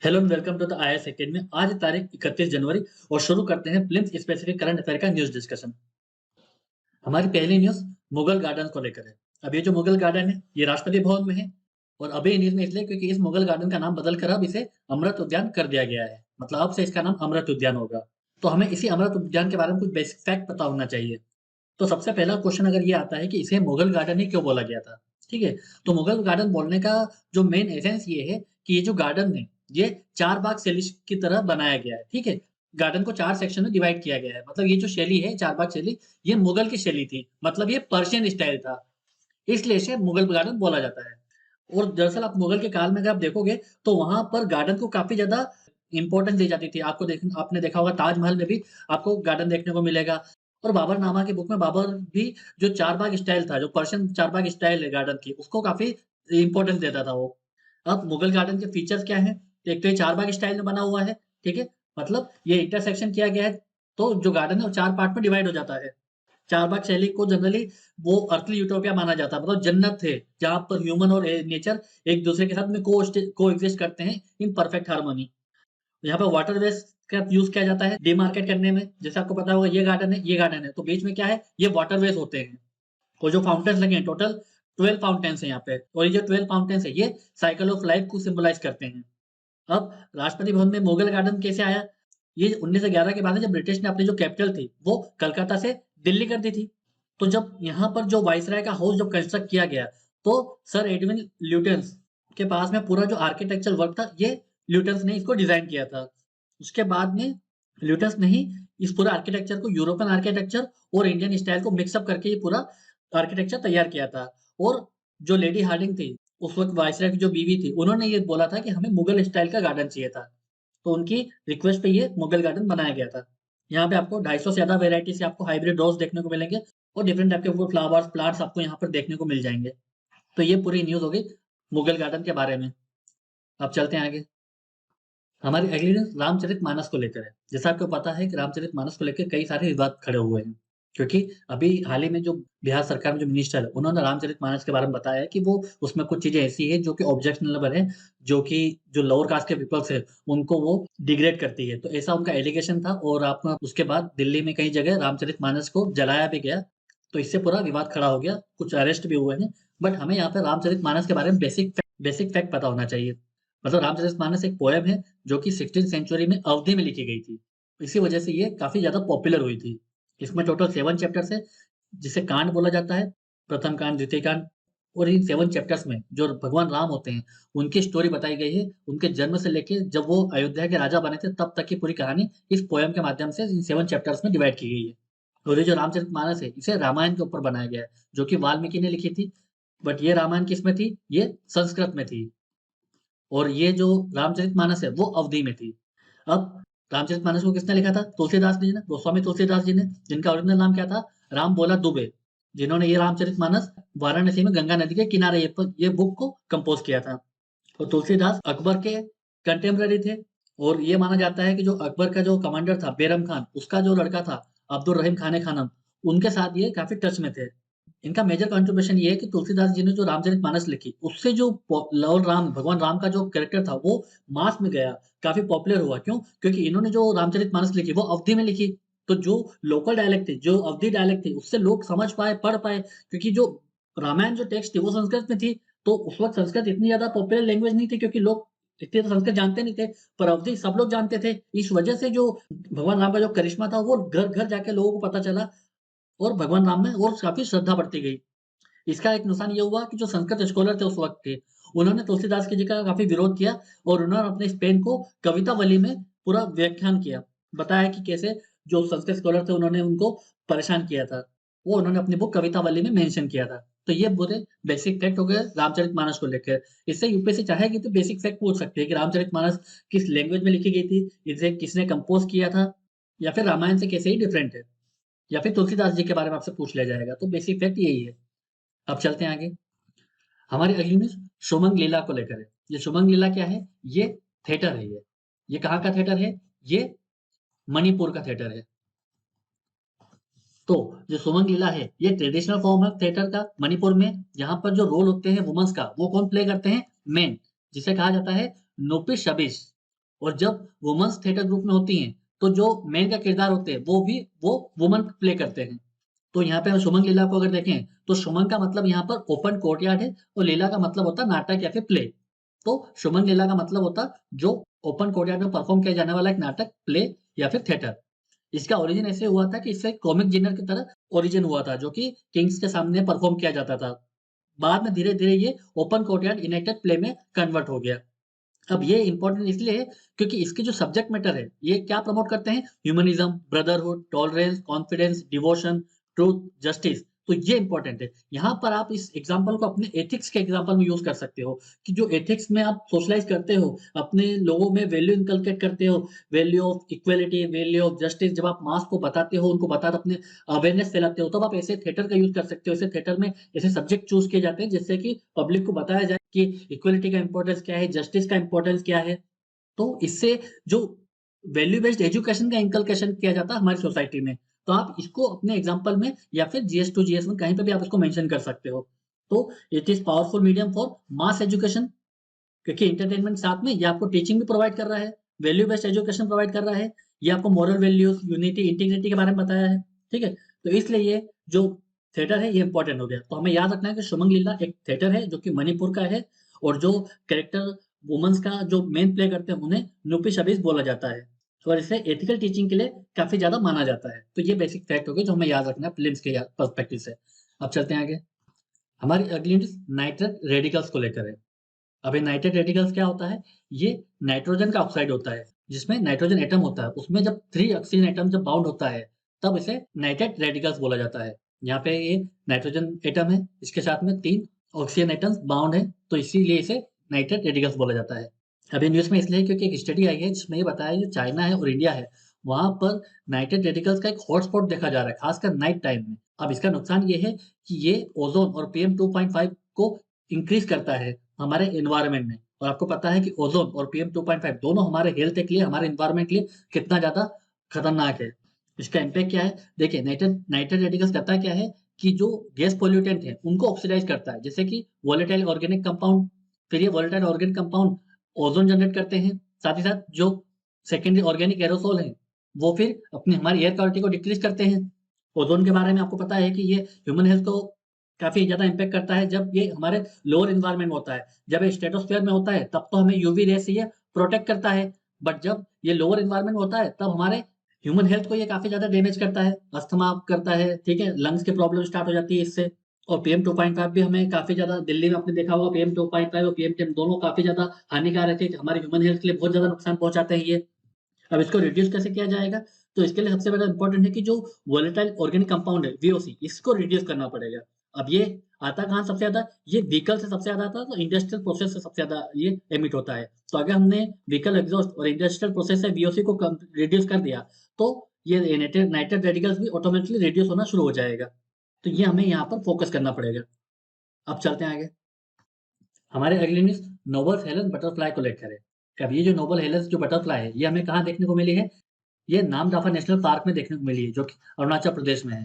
Hello and welcome to the IAS academy. आज तारीख 31 जनवरी और शुरू करते हैं फिल्म स्पेसिफिक करंट अफेयर का न्यूज़ डिस्कशन। हमारी पहली न्यूज़ मुगल गार्डन को लेकर है। अब ये जो मुगल गार्डन है, ये राष्ट्रपति भवन में है और अभी न्यूज़ में इसलिए क्योंकि इस मुगल गार्डन का नाम बदल कर अब इसे अमृत उद्यान कर दिया गया है। मतलब अब से इसका नाम अमृत उद्यान होगा। तो हमें इसी अमृत उद्यान के बारे में कुछ बेसिक फैक्ट पता होना चाहिए। तो सबसे पहला क्वेश्चन अगर ये आता है कि इसे मुगल गार्डन ही क्यों बोला गया था? ठीक है? तो मुगल गार्डन बोलने का जो मेन एसेंस ये है कि ये जो गार्डन है, ये 4 बाग शैली की तरह बनाया गया है, ठीक है? गार्डन को 4 सेक्शन में डिवाइड किया गया है। मतलब ये जो शैली है 4 बाग शैली, ये मुगल की शैली थी। मतलब ये पर्शियन स्टाइल था, इसलिए इसे मुगल गार्डन बोला जाता है। और दरअसल आप मुगल के काल में अगर आप देखोगे, तो वहाँ पर गार्डन को काफ़ी ज़्यादा इम्पोर्टेंस दी जाती थी। आपने देखा होगा ताजमहल में भी आपको गार्डन देखने को मिलेगा। और बाबरनामा की बुक में बाबर भी जो चारबाग स्टाइल था, जो पर्शियन चारबाग स्टाइल है गार्डन की, उसको काफ़ी इम्पोर्टेंस देता था वो। अब मुगल गार्डन के फीचर्स क्या हैं? एक तो ये चारबाग स्टाइल में बना हुआ है, ठीक है? मतलब ये इंटरसेक्शन किया गया है, तो जो गार्डन है वो 4 पार्ट में डिवाइड हो जाता है। चारबाग शैली को जनरली वो अर्थली यूटोपिया माना जाता है, मतलब जन्नत है, जहाँ पर ह्यूमन और नेचर एक दूसरे के साथ में को एग्जिस्ट करते हैं इन परफेक्ट हार्मनी। यहाँ पे वाटरवेज़ का यूज़ किया जाता है डिमार्केट करने में। जैसे आपको पता होगा ये गार्डन है, ये गार्डन है, तो बीच में क्या है? ये वाटरवेज़ होते हैं। और जो फाउंटेन्स लगे हैं टोटल 12 फाउंटेन्स हैं यहाँ पे, और ये जो 12 फाउंटेन्स है ये साइकिल ऑफ लाइफ को सिम्बलाइज़ करते हैं। अब राष्ट्रपति भवन में मुगल गार्डन कैसे आया? ये 1911 के बाद में जब ब्रिटिश ने अपनी जो कैपिटल थी, वो कलकत्ता से दिल्ली कर दी थी। तो जब यहाँ पर जो वाइसराय का हाउस जब कंस्ट्रक्ट किया गया, तो सर एडविन ल्यूटेंस के पास में पूरा जो आर्किटेक्चरल वर्क था, ये ल्यूटेंस ने इसको डिज़ाइन किया था। उसके बाद में ल्यूटेंस ने ही इस पूरा आर्किटेक्चर को यूरोपियन आर्किटेक्चर और इंडियन स्टाइल को मिक्स अप करके ये पूरा आर्किटेक्चर तैयार किया था। और जो लेडी हार्डिंग थी, उस वक़्त वाइसराय की जो बीवी थी, उन्होंने ये बोला था कि हमें मुगल स्टाइल का गार्डन चाहिए था। तो उनकी रिक्वेस्ट पे ये मुगल गार्डन बनाया गया था। यहाँ पे आपको 250 से ज़्यादा वैराइटीज़ के आपको हाइब्रिड रोज़ देखने को मिलेंगे और डिफरेंट टाइप के वो फ्लावर्स, प्लांट्स आपको यहाँ पर देखने को मिल जाएँगे। तो ये पूरी न्यूज़ हो गई मुगल गार्डन के बारे में। अब चलते हैं आगे। हमारी अगली न्यूज़ रामचरितमानस को लेकर है। जैसा आपको पता है कि रामचरितमानस को लेके कई सारे विवाद खड़े हुए हैं। क्योंकि अभी हाल ही में जो बिहार सरकार में जो मिनिस्टर है, उन्होंने रामचरितमानस के बारे में बताया है कि वो उसमें कुछ चीज़ें ऐसी हैं जो कि ऑब्जेक्शनेबल है, जो कि जो लोअर कास्ट के पीपल्स हैं, उनको वो डिग्रेड करती है। तो ऐसा उनका एलिगेशन था और आप उसके बाद दिल्ली में कई जगह रामचरितमानस को जलाया भी गया। तो इससे पूरा विवाद खड़ा हो गया, कुछ अरेस्ट भी हुए हैं। बट हमें यहाँ पे रामचरितमानस के बारे में बेसिक फैक्ट पता होना चाहिए। मतलब रामचरितमानस एक पोएम है जो कि 16th सेंचुरी में अवधी में लिखी गई थी। इसी वजह से ये काफ़ी ज़्यादा पॉपुलर हुई थी। इसमें टोटल 7 चैप्टर्स है, जिसे कांड बोला जाता है। प्रथम कांड, द्वितीय कांड, और इन 7 चैप्टर्स में जो भगवान राम होते हैं, उनकी स्टोरी बताई गई है। उनके जन्म से लेके जब वो अयोध्या के राजा बने थे, तब तक की पूरी कहानी इस पोएम के माध्यम से इन 7 चैप्टर्स में डिवाइड की गई है। और ये जो रामचरितमानस है, इसे रामायण के ऊपर बनाया गया है, जो कि वाल्मीकि ने लिखी थी। बट ये रामायण किसमें थी? ये संस्कृत में थी। और ये जो रामचरितमानस है, वो अवधी में थी। अब रामचरितमानस को किसने लिखा था? तुलसीदास जी ने, गोस्वामी तुलसीदास जी ने, जिनका ओरिजिनल नाम क्या था? राम भोला दुबे, जिन्होंने ये रामचरितमानस वाराणसी में गंगा नदी के किनारे ये बुक को कंपोज़ किया था। और तुलसीदास अकबर के कंटेम्परेरी थे और ये माना जाता है कि जो अकबर का जो कमांडर था बेरम खान, उसका जो लड़का था अब्दुल रहीम खान ए खानम, उनके साथ ये काफ़ी टच में थे। इनका मेजर कंट्रीब्यूशन ये है कि तुलसीदास जी ने जो रामचरितमानस लिखी, उससे जो लॉर्ड राम, भगवान राम का जो कैरेक्टर था, वो मास में गया, काफ़ी पॉपुलर हुआ। क्यों? क्योंकि इन्होंने जो रामचरितमानस लिखी, वो अवधी में लिखी। तो जो लोकल डायलेक्ट थे, जो अवधी डायलेक्ट थी, उससे लोग समझ पाए, पढ़ पाए, क्योंकि जो रामायण जो टेक्स्ट थी, वो संस्कृत में थी। तो उस वक़्त संस्कृत इतनी ज़्यादा पॉपुलर लैंग्वेज नहीं थी, क्योंकि लोग इतने तो संस्कृत जानते नहीं थे, पर अवधी सब लोग जानते थे। इस वजह से जो भगवान राम का जो करिश्मा था, वो घर-घर जाके लोगों को पता चला और भगवान राम में और काफ़ी श्रद्धा बढ़ती गई। इसका एक नुकसान ये हुआ कि जो संस्कृत स्कॉलर थे उस वक़्त के, उन्होंने तुलसीदास की जी का काफ़ी विरोध किया और उन्होंने अपने इस पेन को कवितावली में पूरा व्याख्यान किया। बताया कि कैसे जो संस्कृत स्कॉलर थे उन्होंने उनको परेशान किया था। वो उन्होंने अपनी बुक कवितावली में मेंशन किया था। तो ये पूरे बेसिक फैक्ट हो गए रामचरितमानस को लेकर। इससे यूपीएससी चाहेगी तो बेसिक फैक्ट पूछ सकती है कि रामचरितमानस किस लैंग्वेज में लिखी गई थी, इसे किसने कंपोज़ किया था, या फिर रामायण से कैसे ही डिफरेंट है, या फिर तुलसीदास जी के बारे में आपसे पूछ लिया जाएगा। तो बेसिक फैक्ट यही है। अब चलते हैं आगे। हमारी अगली न्यूज़ सुमंग लीला को लेकर है। ये सुमंग लीला क्या है? ये थिएटर है ये। ये कहाँ का थिएटर है? ये मणिपुर का थिएटर है। तो जो सुमंग लीला है, ये ट्रेडिशनल फॉर्म है थिएटर का मणिपुर में। यहाँ पर जो रोल होते हैं वुमेन्स का, वो कौन प्ले करते हैं? मेन, जिसे कहा जाता है नोपिश शबीश। और जब वुमेन्स थिएटर ग्रुप में होती हैं, तो जो मेन का किरदार होते हैं, वो वुमन प्ले करते हैं। तो यहाँ पे हम सुमन लीला को अगर देखें, तो सुमन का मतलब यहाँ पर ओपन कोर्टयार्ड है और लीला का मतलब होता है नाटक या फिर प्ले। तो सुमन लीला का मतलब होता जो ओपन कोर्टयार्ड में परफॉर्म किया जाने वाला एक नाटक, प्ले या फिर थिएटर। इसका ओरिजिन ऐसे हुआ था कि इससे कॉमिक जिनर की तरह ओरिजिन हुआ था, जो कि किंग्स के सामने परफॉर्म किया जाता था। बाद में धीरे-धीरे ये ओपन कोर्टयार्ड इनएक्टेड प्ले में कन्वर्ट हो गया। अब ये इम्पोर्टेंट इसलिए है क्योंकि इसके जो सब्जेक्ट मैटर है, ये क्या प्रमोट करते हैं? Humanism, brotherhood, tolerance, confidence, devotion, truth, justice. तो ये इम्पोर्टेंट है। यहाँ पर आप इस एग्ज़ाम्पल को अपने एथिक्स के एग्ज़ाम्पल में यूज़ कर सकते हो कि जो एथिक्स में आप सोशलाइज़ करते हो, अपने लोगों में वैल्यू इनकलकेट करते हो, value of equality, value of justice, जब आप मास को बताते हो, उनको बताकर अपने अवेयरनेस फैलाते हो, तब आप ऐसे थिएटर का यूज़ कर सकते हो। ऐसे थिएटर में ऐसे सब्जेक्ट चूज़ किए जाते हैं जिससे कि पब्लिक को बताया जाए कि इक्वालिटी का इम्पोर्टेंस क्या है, जस्टिस का इम्पोर्टेंस क्या है। तो इससे जो वैल्यू बेस्ड एजुकेशन का इंकल्केशन किया जाता है हमारी सोसाइटी में। तो आप इसको अपने एग्जांपल में या फिर जीएस टू जीएस में कहीं पे भी आप इसको मेंशन कर सकते हो। तो it is powerful medium for mass education, क्योंकि एंटरटेनमेंट साथ में ये आपको टीचिंग भी प्रोवाइड कर रहा है, वैल्यू बेस्ड एजुकेशन प्रोवाइड कर रहा है, ये आपको मॉरल वैल्यूज़, यूनिटी, इंटीग्रिटी के बारे में बताया है, ठीक है? तो इसलिए ये जो थिएटर है ये इम्पोर्टेंट हो गया। तो हमें याद रखना है कि सुमन लीला एक थिएटर है जो कि मणिपुर का है और जो कैरेक्टर वुमेन्स का जो मेन प्ले करते हैं उन्हें नुपी शबीस बोला जाता है और इसे एथिकल टीचिंग के लिए काफ़ी ज़्यादा माना जाता है। तो ये बेसिक फैक्ट हो गए जो हमें याद रखना है फिल्म्स के पर्सपेक्टिव से। अब चलते हैं आगे। हमारी अगली न्यूज़ नाइट्रेट रेडिकल्स को लेकर है। अब ये नाइट्रेट रेडिकल्स क्या होता है? ये नाइट्रोजन का ऑक्साइड होता है, जिसमें नाइट्रोजन एटम होता है। उसमें जब 3 ऑक्सीजन एटम जब बाउंड होता है, तब इसे नाइट्रेट रेडिकल्स बोला जाता है। यहाँ पे ये नाइट्रोजन एटम है, इसके साथ में 3 ऑक्सीजन एटम्स बाउंड हैं, तो इसीलिए इसे नाइट्रेट रेडिकल्स बोला जाता है। अब ये न्यूज़ में इसलिए है क्योंकि एक स्टडी आई है जिसमें ये बताया है जो चाइना है और इंडिया है, वहाँ पर नाइट्रेट रेडिकल्स का एक हॉटस्पॉट देखा जा रहा है, खासकर नाइट टाइम में। अब इसका नुकसान ये है कि ये ओज़ोन और पीएम 2.5 को इंक्रीज़ करता है हमारे एनवायरनमेंट में। और आपको पता है कि ओज़ोन और पीएम 2.5 दोनों हमारे हेल्थ के लिए, हमारे एनवायरनमेंट के लिए कितना ज़्यादा खतरनाक है। इसका इम्पैक्ट क्या है? देखिए नाइट्रेट नाइट्रेट रेडिकल्स करता क्या है कि जो गैस पॉल्यूटेंट है, उनको ऑक्सीडाइज़ करता है। जैसे कि वोलेटाइल ऑर्गेनिक कंपाउंड, फिर ये volatile organic compound ozone generate करते हैं। साथ ही साथ जो सेकेंडरी ऑर्गेनिक एरोसोल हैं, वो फिर अपनी हमारी एयर क्वालिटी को डिक्रीज़ करते हैं। ओज़ोन के बारे में आपको पता है कि ये ह्यूमन हेल्थ को काफ़ी ज़्यादा इम्पैक्ट करता है जब ये हमारे लोअर एनवायरनमेंट में होता है। जब ये स्ट्रेटोस्फीयर में होता है तब तो हमें यूवी रे से ये प्रोटेक्ट करता है। बट जब ये लोअर एनवायरनमेंट में होता है तब हमारे ह्यूमन हेल्थ को ये काफ़ी ज़्यादा डैमेज करता है। अस्थमा करता है, ठीक है? लंग्स की प्रॉब्लम स्टार्ट हो जाती है इससे। और पीएम 2.5 भी हमें काफ़ी ज़्यादा, दिल्ली में आपने देखा होगा पीएम 2.5 और पीएम 10 दोनों काफ़ी ज़्यादा हानिकारक है, कि हमारे ह्यूमन हेल्थ के लिए बहुत ज़्यादा नुकसान पहुँचाते हैं ये। अब इसको रिड्यूस कैसे किया जाएगा? तो इसके लिए सबसे पहले इम्पोर्टेंट है कि जो वोलेटाइल ऑर्गेनिक कंपाउंड है वीओसी, इसको रिड्यूस करना पड़ेगा। अब ये आता कहाँ सबसे ज़्यादा? ये व्हीकल से सबसे ज़्यादा आता है, तो इंडस्ट्रियल प्रोसेस से सबसे ज़्यादा ये एमिट होता है। तो अगर हमने व्हीकल एग्जॉस्ट और इंडस्ट्रियल प्रोसेस से वीओसी को कम रिड्यूस कर दिया, तो ये नाइट्रेट रेडिकल्स भी ऑटोमेटिकली रिड्यूस होना शुरू हो जाएगा। तो ये हमें यहाँ पर फोकस करना पड़ेगा। अब चलते हैं आगे। हमारे अगली न्यूज़ नोबल हेलन बटरफ्लाई को लेकर है। अब ये जो नोबल हेलन जो बटरफ्लाई है, ये हमें कहाँ देखने को मिली है? ये नामदफा नेशनल पार्क में देखने को मिली है, जो कि अरुणाचल प्रदेश में है।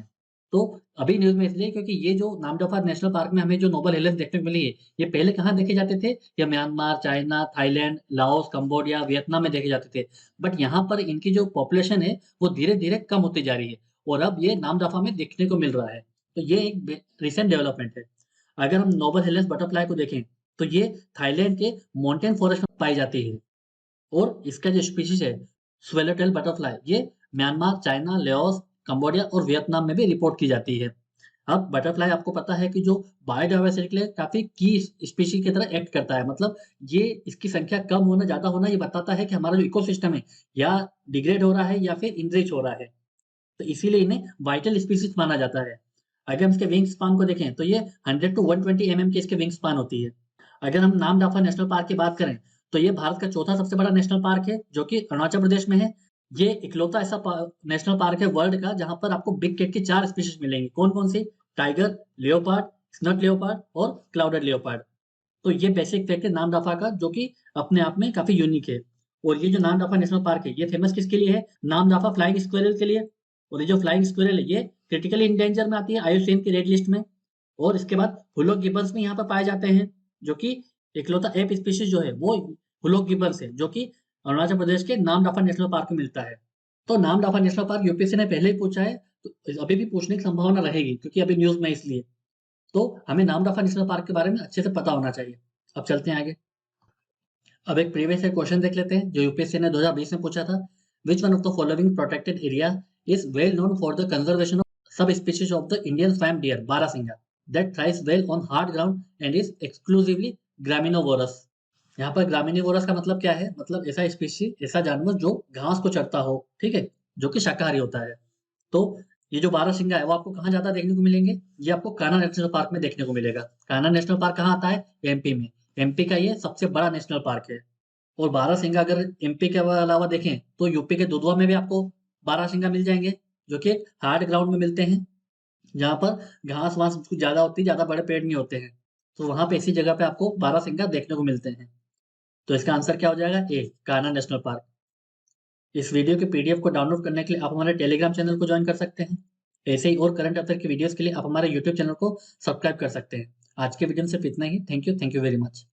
तो अभी न्यूज़ में इसलिए क्योंकि ये जो नामदफा नेशनल पार्क में हमें जो नोबल हेलेंस देखने को मिली है, ये पहले कहाँ देखे जाते थे? ये Myanmar, China, Thailand, Laos, Cambodia, Vietnam में देखे जाते थे। बट यहाँ पर इनकी जो पॉपुलेशन है, वो धीरे-धीरे कम होती जा रही है और अब ये नामदफा में देखने को मिल रहा है। तो ये एक रिसेंट डेवलपमेंट है। अगर हम नोबल हेलेंस बटरफ्लाई को देखें, तो ये थाईलैंड के माउंटेन फॉरेस्ट में पाई जाती है और इसका जो स्पीशीज़ है स्वेलोटेल बटरफ्लाई, ये म्यांमार, चाइना, लाओस, कंबोडिया और वियतनाम में भी रिपोर्ट की जाती है। अब बटरफ्लाई आपको पता है कि जो बायोडायवर्सिटी के लिए काफ़ी की स्पीशीज़ की तरह एक्ट करता है। मतलब ये इसकी संख्या कम होना, ज़्यादा होना ये बताता है कि हमारा जो इकोसिस्टम है या डिग्रेड हो रहा है या फिर इनरिच हो रहा है। तो इसीलिए इन्हें वाइटल स्पीशीज़ माना जाता है। अगर हम इसके विंग स्पान को देखें तो ये 100 टू 120 की इसकी विंग स्पान होती है। अगर हम नामदफा नेशनल पार्क की बात करें, तो ये भारत का चौथा सबसे बड़ा नेशनल पार्क है, जो कि अरुणाचल प्रदेश में है। ये इकलौता ऐसा नेशनल पार्क है वर्ल्ड का जहाँ पर आपको बिग कैट की 4 स्पीशीज़ मिलेंगी। कौन-कौन सी? टाइगर, लियोपार्ड, स्नट लियोपार्ड और क्लाउडेड लियोपार्ड। तो ये बेसिक फैक्ट है नामदफा का, जो कि अपने आप में काफ़ी यूनिक है। और ये जो नामदफा नेशनल पार्क है, ये फेमस किसके लिए है? नामदफा फ्लाइंग स्क्विरल के लिए। और ये जो फ्लाइंग स्क्विरल है, ये क्रिटिकली इंडेंजर में आती है आईयूसीएन की रेड लिस्ट में। और इसके बाद हुलॉक गिब्बन्स भी यहाँ पर पाए जाते हैं, जो कि इकलौता एप स्पीशीज़ जो है, वो हुलॉक गिब्बन्स है, जो कि अरुणाचल प्रदेश के नामदफा नेशनल पार्क में मिलता है। तो नामदफा नेशनल पार्क यूपीएससी ने पहले ही पूछा है, तो अभी भी पूछने की संभावना रहेगी क्योंकि अभी न्यूज़ में है इसलिए। तो हमें नामदफा नेशनल पार्क के बारे में अच्छे से पता होना चाहिए। अब चलते हैं आगे। अब एक प्रीवियस ईयर क्वेश्चन देख लेते हैं जो यूपीएससी ने 2020 में पूछा था। Which one of the following protected area is well known for the conservation of sub species of the Indian swamp deer barasingha that thrives well on hard ground and is exclusively graminivorous. यहाँ पर ग्रामिनिवोरस का मतलब क्या है? मतलब ऐसा species, ऐसा जानवर जो घास को चरता हो, ठीक है? जो कि शाकाहारी होता है। तो ये जो बारहसिंगा है वो आपको कहाँ ज़्यादा देखने को मिलेंगे? ये आपको कान्हा नेशनल पार्क में देखने को मिलेगा। कान्हा नेशनल पार्क कहाँ आता है? एमपी में। एमपी का ये सबसे बड़ा नेशनल पार्क है। और बारहसिंगा अगर एमपी के अलावा देखें तो यूपी के दुधवा में भी आपको बारहसिंगा मिल जाएँगे, जो कि एक हार्ड ग्राउंड में मिलते हैं, जहाँ पर घास-वास कुछ ज़्यादा होती है, ज़्यादा बड़े पेड़ नहीं होते हैं। तो वहाँ पे ऐसी जगह पे आपको बारहसिंगा देखने को मिलते हैं। तो इसका आंसर क्या हो जाएगा? ए, कान्हा नेशनल पार्क। इस वीडियो के पीडीएफ को डाउनलोड करने के लिए आप हमारे टेलीग्राम चैनल को जॉइन कर सकते हैं। ऐसे ही और करंट अफेयर की वीडियोज़ के लिए आप हमारे यूट्यूब चैनल को सब्सक्राइब कर सकते हैं। आज के वीडियो में सिर्फ इतना ही। Thank you very much.